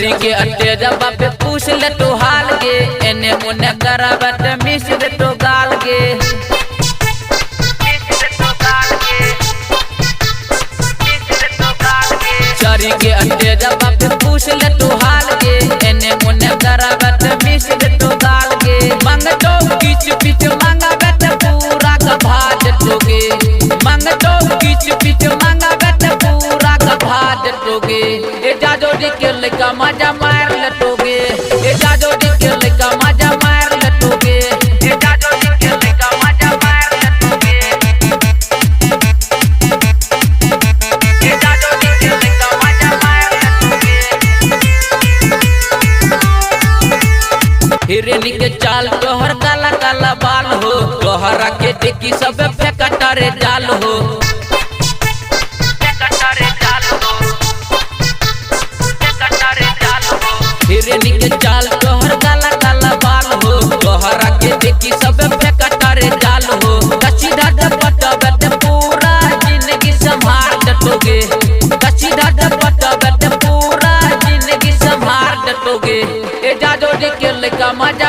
चढ़ी के अट्टे जब पे पूछ ले तो हाल गे एने मुन्ने करावत मिस दे तो गाल गे चढ़ी के अट्टे जब पे पूछ ले तो हाल गे एने मुन्ने करावत मिस दे तो गाल गे मंग तो किच पिच मांगा बेट पूरा गभाज टोगे मंग तो किच पिच मांगा बेट पूरा गभाज टोगे ए जाजो जी के लइका मजा मार लटोगे ए जाजो जी के लइका मजा मार लटोगे ए जाजो जी के लइका मजा मार लटोगे ए जाजो जी के लइका मजा मार लटोगे हिरनी के चाल तोहर काला काला बाल हो तोहरा के देखी सब फेकटारे जाल हो हिरनी के चाल तोहर काला काला बाल हो तोहरा के देखी सब फेकटारे जाल हो कच्ची ढाड पटबट पूरा जिंदगी संभार डटोगे कच्ची ढाड पटबट पूरा जिंदगी संभार डटोगे ए जाजो जी के लइका मजा